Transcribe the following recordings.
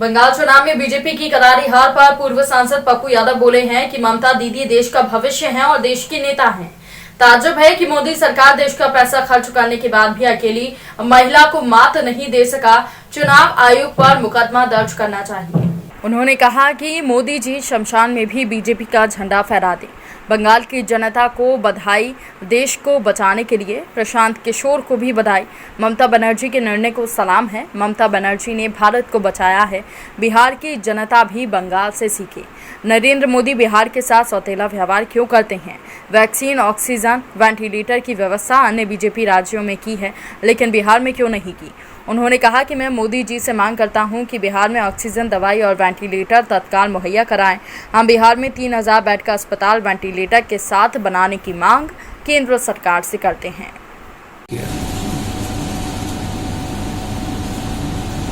बंगाल चुनाव में बीजेपी की करारी हार पर पूर्व सांसद पप्पू यादव बोले हैं कि ममता दीदी देश का भविष्य हैं और देश की नेता हैं। ताज्जुब है कि मोदी सरकार देश का पैसा खर्च करने के बाद भी अकेली महिला को मात नहीं दे सका। चुनाव आयोग पर मुकदमा दर्ज करना चाहिए। उन्होंने कहा कि मोदी जी शमशान में भी बीजेपी का झंडा फहरा दें। बंगाल की जनता को बधाई, देश को बचाने के लिए प्रशांत किशोर को भी बधाई। ममता बनर्जी के निर्णय को सलाम है। ममता बनर्जी ने भारत को बचाया है। बिहार की जनता भी बंगाल से सीखे। नरेंद्र मोदी बिहार के साथ सौतेला व्यवहार क्यों करते हैं? वैक्सीन, ऑक्सीजन, वेंटिलेटर की व्यवस्था अन्य बीजेपी राज्यों में की है, लेकिन बिहार में क्यों नहीं की? उन्होंने कहा कि मैं मोदी जी से मांग करता हूं कि बिहार में ऑक्सीजन, दवाई और वेंटिलेटर तत्काल मुहैया कराएं। हम बिहार में 3000 बेड का अस्पताल वेंटिलेटर के साथ बनाने की मांग केंद्र सरकार से करते हैं।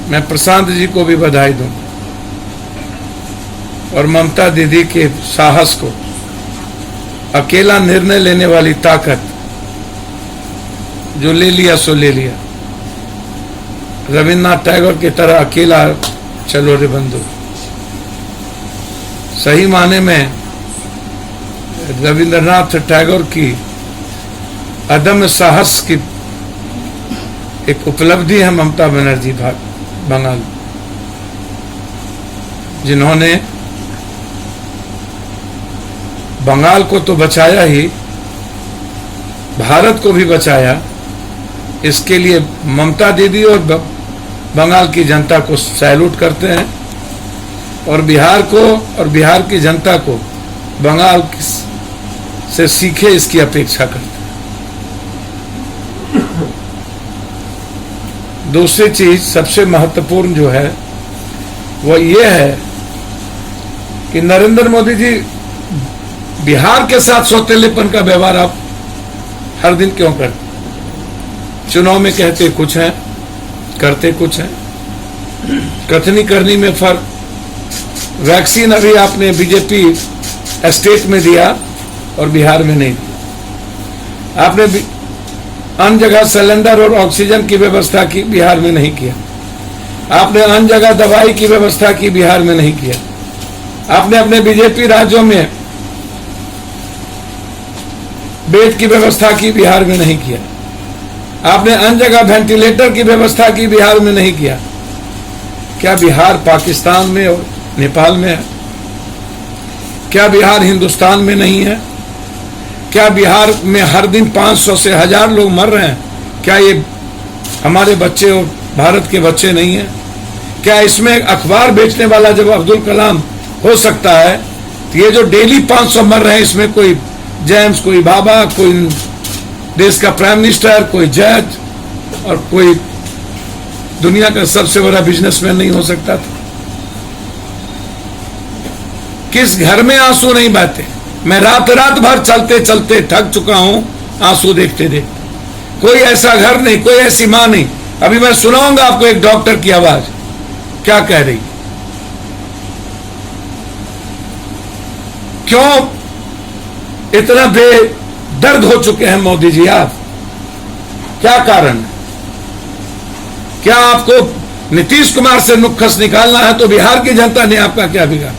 मैं प्रशांत जी को भी बधाई दूं और ममता दीदी के साहस को, अकेला निर्णय लेने वाली ताकत, जो ले लिया सो ले लिया। रविन्द्रनाथ टैगोर की तरह अकेला चलो रे बंधु। सही माने में रविन्द्रनाथ टैगोर की अदम्य साहस की एक उपलब्धि है ममता बनर्जी बंगाल, जिन्होंने बंगाल को तो बचाया ही, भारत को भी बचाया। इसके लिए ममता दीदी और बंगाल की जनता को सैल्यूट करते हैं और बिहार को और बिहार की जनता को बंगाल से सीखे इसकी अपेक्षा करते हैं। दूसरी चीज सबसे महत्वपूर्ण जो है वो ये है कि नरेंद्र मोदी जी बिहार के साथ सौतेलेपन का व्यवहार आप हर दिन क्यों करते? चुनाव में कहते कुछ है, करते कुछ है। कथनी करनी में फर्क। वैक्सीन अभी आपने बीजेपी स्टेट में दिया और बिहार में नहीं दिया। आपने अन्य जगह सिलेंडर और ऑक्सीजन की व्यवस्था की, बिहार में नहीं किया। आपने अन्य जगह दवाई की व्यवस्था की, बिहार में नहीं किया। आपने अपने बीजेपी राज्यों में बेड की व्यवस्था की, बिहार में नहीं किया। आपने अन्य जगह वेंटिलेटर की व्यवस्था की, बिहार में नहीं किया। क्या बिहार पाकिस्तान में और नेपाल में है? क्या बिहार हिंदुस्तान में नहीं है? क्या बिहार में हर दिन 500 से 1000 लोग मर रहे हैं? क्या ये हमारे बच्चे और भारत के बच्चे नहीं हैं? क्या इसमें अखबार बेचने वाला जब अब्दुल कलाम हो सकता है, तो ये जो डेली 500 मर रहे हैं, इसमें कोई जेम्स, कोई बाबा, कोई देश का प्राइम मिनिस्टर, कोई जज और कोई दुनिया का सबसे बड़ा बिजनेसमैन नहीं हो सकता था? किस घर में आंसू नहीं बहते? मैं रात रात भर चलते चलते थक चुका हूं आंसू देखते देखते। कोई ऐसा घर नहीं, कोई ऐसी मां नहीं। अभी मैं सुनाऊंगा आपको एक डॉक्टर की आवाज, क्या कह रही। क्यों इतना बेदर्द हो चुके हैं मोदी जी आप? क्या कारण है? क्या आपको नीतीश कुमार से नुक्कस निकालना है तो बिहार की जनता ने आपका क्या बिगाड़ा?